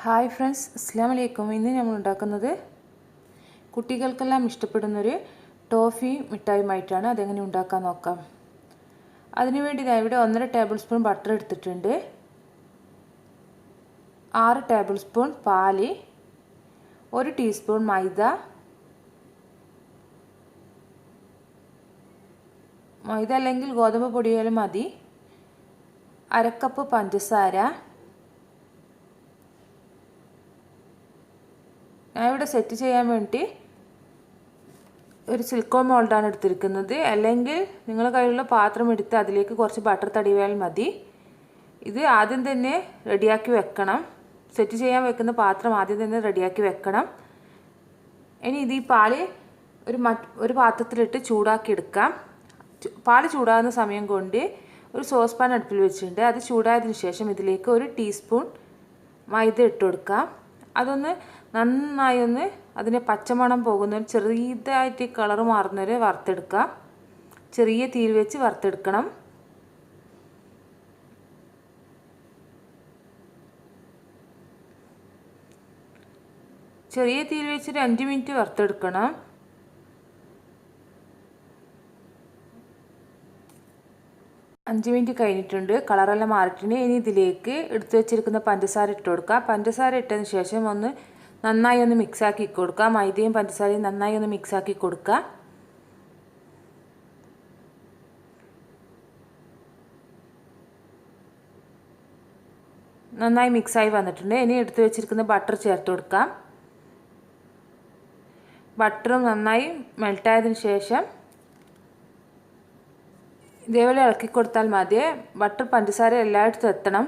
Hi friends, അസ്സലാമു അലൈക്കും. ഇന്ന് നമ്മൾ ഉണ്ടാക്കുന്നത് കുട്ടികൾക്കെല്ലാം ഇഷ്ടപ്പെടുന്നൊരു ടോഫി മിഠായിയുമായിട്ടാണ്. അതെങ്ങനെ ഉണ്ടാക്കാൻ നോക്കാം. അതിനുവേണ്ടി ഞാൻ ഇവിടെ 1.5 ടേബിൾ സ്പൂൺ ബട്ടർ എടുത്തിട്ടുണ്ട്, 6 ടേബിൾ സ്പൂൺ പാല്, 1 ടീസ്പൂൺ മൈദ അല്ലെങ്കിൽ ഗോതമ്പ് പൊടിയാലും മതി, 1/2 കപ്പ് പഞ്ചസാര. ഞാൻ ഇവിടെ സെറ്റ് ചെയ്യാൻ വേണ്ടി ഒരു സിലിക്കോൺ മോൾഡാണ് എടുത്തിരിക്കുന്നത്. അല്ലെങ്കിൽ നിങ്ങളുടെ കയ്യിലുള്ള പാത്രം എടുത്ത് അതിലേക്ക് കുറച്ച് ബട്ടർ തടവിയാൽ മതി. ഇത് ആദ്യം തന്നെ റെഡിയാക്കി വെക്കണം. സെറ്റ് ചെയ്യാൻ വെക്കുന്ന പാത്രം ആദ്യം തന്നെ റെഡിയാക്കി വെക്കണം. ഇനി ഇത് ഈ പാല് ഒരു പാത്രത്തിലിട്ട് ചൂടാക്കി എടുക്കാം. പാല് ചൂടാകുന്ന സമയം കൊണ്ട് ഒരു സോസ് പാൻ അടുപ്പിൽ വെച്ചിട്ടുണ്ട്. അത് ചൂടായതിനു ശേഷം ഇതിലേക്ക് 1 ടീസ്പൂൺ മൈദ ഇട്ട് കൊടുക്കാം. അതൊന്ന് നന്നായി അതിൻ്റെ പച്ചമണം പോകുന്ന ചെറിയതായിട്ട് കളർ മാറുന്നവരെ വറുത്തെടുക്കാം. ചെറിയ തീയിൽ വെച്ച് വറുത്തെടുക്കണം. ചെറിയ തീയിൽ വെച്ചൊരു 5 മിനിറ്റ് വറുത്തെടുക്കണം. അഞ്ച് മിനിറ്റ് കഴിഞ്ഞിട്ടുണ്ട്. കളറെല്ലാം മാറിയിട്ടുണ്ട്. ഇനി ഇതിലേക്ക് എടുത്തു വെച്ചിരിക്കുന്ന പഞ്ചസാര ഇട്ട് കൊടുക്കുക. പഞ്ചസാര ഇട്ടതിന് ശേഷം നന്നായി മിക്സാക്കി കൊടുക്കുക. മൈദയും പഞ്ചസാരയും നന്നായി മിക്സാക്കി കൊടുക്കുക. നന്നായി മിക്സായി വന്നിട്ടുണ്ട്. ഇനി എടുത്തു വെച്ചിരിക്കുന്ന ബട്ടർ ചേർത്ത് കൊടുക്കാം. ബട്ടറും നന്നായി മെൽട്ടായതിനു ശേഷം ഇതേപോലെ ഇളക്കി കൊടുത്താൽ മതി. ബട്ടർ പഞ്ചസാര എല്ലായിടത്തും എത്തണം.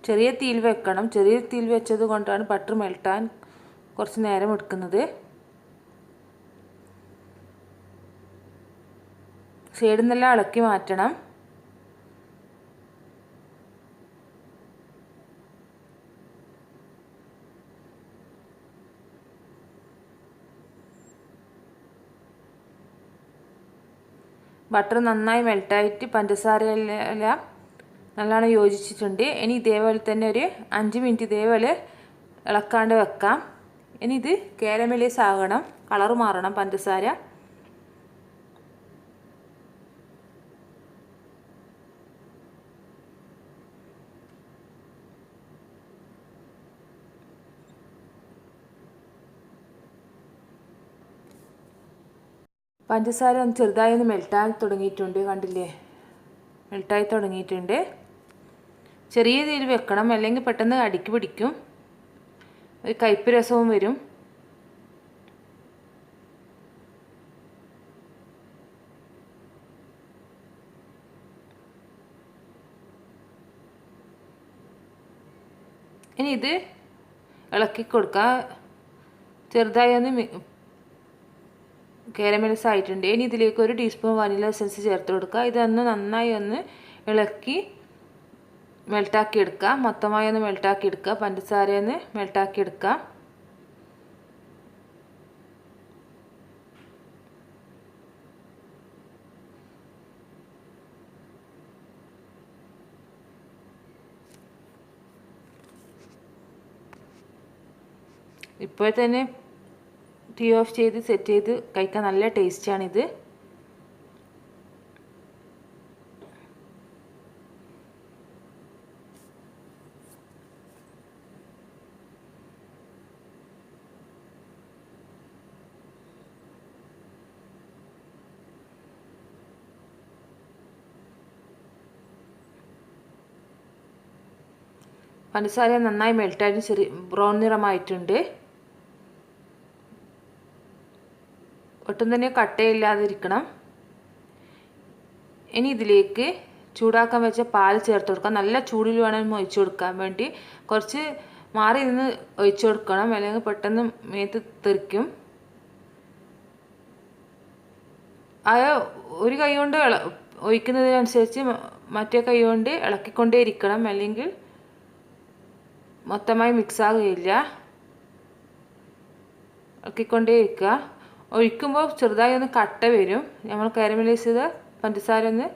ചെറിയ തീയിൽ വെക്കണം. ചെറിയ തീയിൽ വെച്ചത് കൊണ്ടാണ് ബട്ടർ മെൽട്ടാൻ കുറച്ച് നേരം എടുക്കുന്നത്. സൈഡിൽ നിന്നെല്ലാം ഇളക്കി മാറ്റണം. ബട്ടർ നന്നായി മെൽട്ടായിട്ട് പഞ്ചസാരയെല്ലാം നല്ലോണം യോജിച്ചിട്ടുണ്ട്. ഇനി ഇതേപോലെ തന്നെ ഒരു 5 മിനിറ്റ് ഇതേപോലെ ഇളക്കാണ്ട് വെക്കാം. ഇനി ഇത് കാരമലൈസ് ആകണം, കളർ മാറണം പഞ്ചസാര. പഞ്ചസാര ചെറുതായി മെൽട്ടാൻ തുടങ്ങിയിട്ടുണ്ട്. കണ്ടില്ലേ, മെൽട്ടായി തുടങ്ങിയിട്ടുണ്ട്. ചെറിയ തീയിൽ വെക്കണം, അല്ലെങ്കിൽ പെട്ടെന്ന് അടിക്ക് പിടിക്കും, ഒരു കയ്പ്പ് രസവും വരും. ഇനി ഇത് ഇളക്കി കൊടുക്കുക. ചെറുതായി കാരമലൈസ് ആയിട്ടുണ്ട്. ഇനി ഇതിലേക്ക് 1 ടീസ്പൂൺ വനില എസൻസ് ചേർത്ത് കൊടുക്കുക. ഇതൊന്ന് നന്നായി ഇളക്കി മെൽട്ടാക്കി എടുക്കുക. മൊത്തമായി മെൽട്ടാക്കി എടുക്കുക. പഞ്ചസാരയൊന്ന് മെൽട്ടാക്കി എടുക്കുക. ഇപ്പോൾ തന്നെ ടീ ഓഫ് ചെയ്ത് സെറ്റ് ചെയ്ത് കഴിക്കാൻ നല്ല ടേസ്റ്റാണിത്. പഞ്ചസാര നന്നായി മെൽട്ടായിട്ട് ചെറിയ ബ്രൗൺ നിറമായിട്ടുണ്ട്. ഒട്ടും തന്നെ കട്ടയില്ലാതിരിക്കണം. ഇനി ഇതിലേക്ക് ചൂടാക്കാൻ വെച്ച പാൽ ചേർത്ത് കൊടുക്കാം. നല്ല ചൂടിൽ വേണം ഒഴിച്ചു കൊടുക്കാൻ വേണ്ടി. കുറച്ച് മാറി നിന്ന് ഒഴിച്ചു കൊടുക്കണം, അല്ലെങ്കിൽ പെട്ടെന്ന് മേത്ത് തെറിക്കും. ഒരു കൈ കൊണ്ട് ഒഴിക്കുന്നതിനനുസരിച്ച് മറ്റേ കൈ കൊണ്ട് ഇളക്കിക്കൊണ്ടേ ഇരിക്കണം, അല്ലെങ്കിൽ മൊത്തമായി മിക്സ് ആകുകയില്ല. ഇളക്കിക്കൊണ്ടേ ഇരിക്കുക. ഒഴിക്കുമ്പോൾ ചെറുതായി ഒന്ന് കട്ട വരും. നമ്മൾ കാരമലൈസ് ചെയ്ത പഞ്ചസാര ഒന്ന്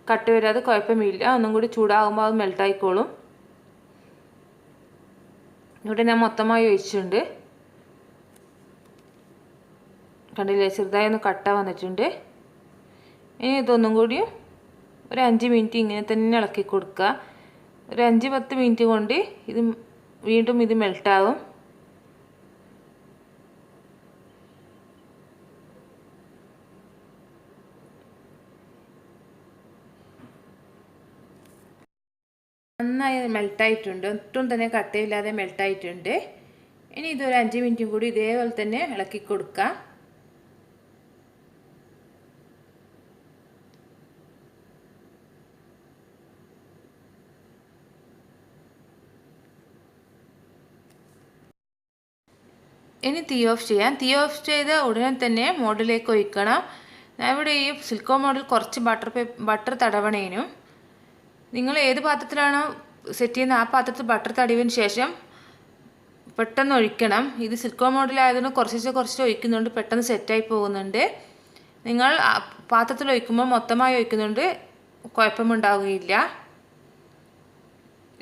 കട്ട വരാതെ കുഴപ്പമില്ല. ഒന്നും കൂടി ചൂടാകുമ്പോൾ അത് മെൽട്ടായിക്കോളും. ഇവിടെ ഞാൻ മൊത്തമായി ഒഴിച്ചിട്ടുണ്ട്. കണ്ടില്ലേ, ചെറുതായി ഒന്ന് കട്ട വന്നിട്ടുണ്ട്. ഇനി ഇതൊന്നും കൂടി ഒരു 5 മിനിറ്റ് ഇങ്ങനെ തന്നെ ഇളക്കി കൊടുക്കുക. ഒരു 5-10 മിനിറ്റ് കൊണ്ട് ഇത് വീണ്ടും ഇത് മെൽട്ടാകും. നന്നായി മെൽട്ടായിട്ടുണ്ട്. ഒട്ടും തന്നെ കട്ടയില്ലാതെ മെൽട്ടായിട്ടുണ്ട്. ഇനി ഇതൊരു 5 മിനിറ്റും കൂടി ഇതേപോലെ തന്നെ ഇളക്കി കൊടുക്കുക. ഇനി തീ ഓഫ് ചെയ്യാം. തീ ഓഫ് ചെയ്ത ഉടനെ തന്നെ മോഡിലേക്ക് ഒഴിക്കണം. ഞാൻ ഇവിടെ ഈ സിൽക്കോ മോഡിൽ കുറച്ച് ബട്ടർ തടവണേനും. നിങ്ങൾ ഏത് പാത്രത്തിലാണോ സെറ്റ് ചെയ്യുന്നത് ആ പാത്രത്തിൽ ബട്ടർ തടവിന് ശേഷം പെട്ടെന്ന് ഒഴിക്കണം. ഇത് സിൽക്കോ മോഡിലായതുകൊണ്ട് കുറച്ച് ഒഴിക്കുന്നുണ്ട്, പെട്ടെന്ന് സെറ്റായി പോകുന്നുണ്ട്. നിങ്ങൾ പാത്രത്തിൽ ഒഴിക്കുമ്പോൾ മൊത്തമായി ഒഴിക്കുന്നുണ്ട്, കുഴപ്പമുണ്ടാവുകയില്ല.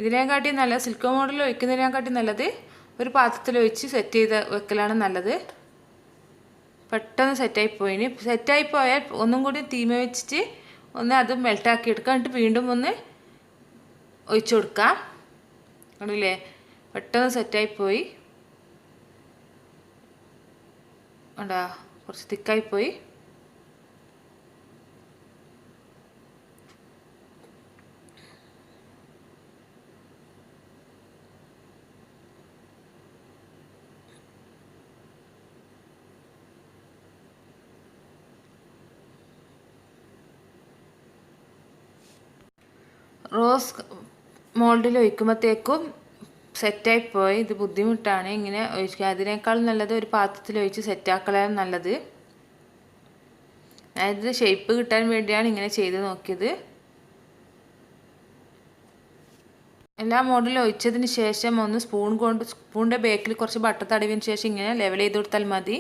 ഇതിനെക്കാട്ടി നല്ല സിൽക്കോ മോഡിൽ ഒഴിക്കുന്നതിനെക്കാട്ടി നല്ലത് ഒരു പാത്രത്തിൽ ഒഴിച്ച് സെറ്റ് ചെയ്ത് വെക്കലാണ് നല്ലത്. പെട്ടെന്ന് സെറ്റായി പോയാൽ ഒന്നും കൂടി തീമ വെച്ചിട്ട് ഒന്ന് അത് മെൽട്ടാക്കി എടുക്കുക. എന്നിട്ട് വീണ്ടും ഒന്ന് ഒഴിച്ചു കൊടുക്കാം. കണ്ടില്ലേ, പെട്ടെന്ന് സെറ്റായിപ്പോയി. കണ്ടാ, കുറച്ച് തിക്കായിപ്പോയി. റോസ് മോൾഡിൽ ഒഴിക്കുമ്പോഴത്തേക്കും സെറ്റായിപ്പോയി. ഇത് ബുദ്ധിമുട്ടാണ് ഇങ്ങനെ ഒഴിക്കുക. അതിനേക്കാൾ നല്ലത് ഒരു പാത്രത്തിൽ ഒഴിച്ച് സെറ്റാക്കലാണ് നല്ലത്. അതായത് ഷേപ്പ് കിട്ടാൻ വേണ്ടിയാണ് ഇങ്ങനെ ചെയ്ത് നോക്കിയത്. എല്ലാ മോഡലും ഒഴിച്ചതിന് ശേഷം ഒന്ന് സ്പൂണിൻ്റെ ബേക്കിൽ കുറച്ച് ബട്ടർ തടവിന് ശേഷം ഇങ്ങനെ ലെവൽ ചെയ്ത് കൊടുത്താൽ മതി.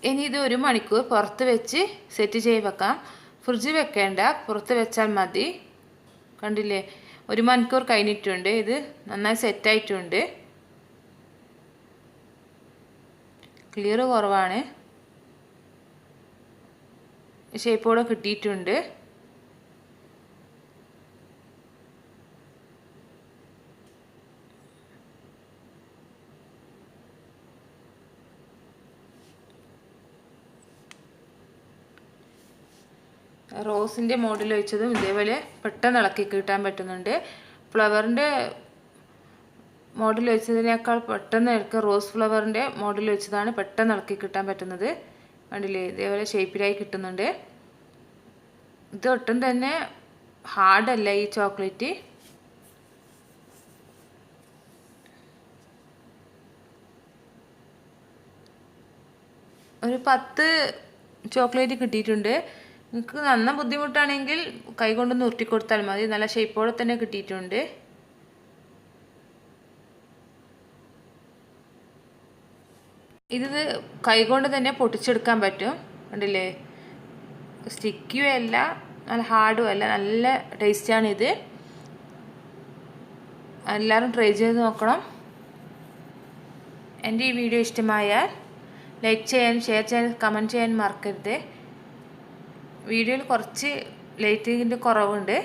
ഇനി ഇത് 1 മണിക്കൂർ പുറത്ത് വെച്ച് സെറ്റ് ചെയ്ത് വെക്കാം. ഫ്രിഡ്ജിൽ വെക്കേണ്ട, പുറത്ത് വെച്ചാൽ മതി. കണ്ടില്ലേ, 1 മണിക്കൂർ കഴിഞ്ഞിട്ടുണ്ട്. ഇത് നന്നായി സെറ്റായിട്ടുണ്ട്. ക്ലിയർ കുറവാണ്, ഷേപ്പോടെ കിട്ടിയിട്ടുണ്ട്. റോസിൻ്റെ മോഡൽ വെച്ചതും ഇതേപോലെ പെട്ടെന്ന് ഇളക്കി കിട്ടാൻ പറ്റുന്നുണ്ട്. ഫ്ലവറിൻ്റെ മോഡൽ വെച്ചതിനേക്കാൾ പെട്ടെന്ന് ഇളക്കുക. റോസ് ഫ്ലവറിൻ്റെ മോഡൽ വെച്ചതാണ് പെട്ടെന്ന് ഇളക്കി കിട്ടാൻ പറ്റുന്നത്. കണ്ടില്ലേ, ഇതേപോലെ ഷേപ്പിലായി കിട്ടുന്നുണ്ട്. ഇത് ഒട്ടും തന്നെ ഹാർഡല്ല ഈ ചോക്ലേറ്റ്. ഒരു 10 ചോക്ലേറ്റ് കിട്ടിയിട്ടുണ്ട്. നിങ്ങൾക്ക് നന്ന ബുദ്ധിമുട്ടാണെങ്കിൽ കൈ കൊണ്ടൊന്ന് ഉരുട്ടി കൊടുത്താൽ മതി. നല്ല ഷേപ്പോടെ തന്നെ കിട്ടിയിട്ടുണ്ട്. ഇത് കൈ കൊണ്ട് തന്നെ പൊട്ടിച്ചെടുക്കാൻ പറ്റും. കണ്ടില്ലേ, സ്റ്റിക്കിയും അല്ല നല്ല ഹാർഡും അല്ല, നല്ല ടേസ്റ്റാണിത്. എല്ലാവരും ട്രൈ ചെയ്ത് നോക്കണം. എൻ്റെ ഈ വീഡിയോ ഇഷ്ടമായാൽ ലൈക്ക് ചെയ്യാൻ, ഷെയർ ചെയ്യാൻ, കമൻറ്റ് ചെയ്യാൻ മറക്കരുത്. വീഡിയോയിൽ കുറച്ച് ലൈറ്റിങ്ങിൻ്റെ കുറവുണ്ട്.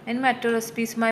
ഞാൻ മറ്റു റെസിപ്പീസുമായി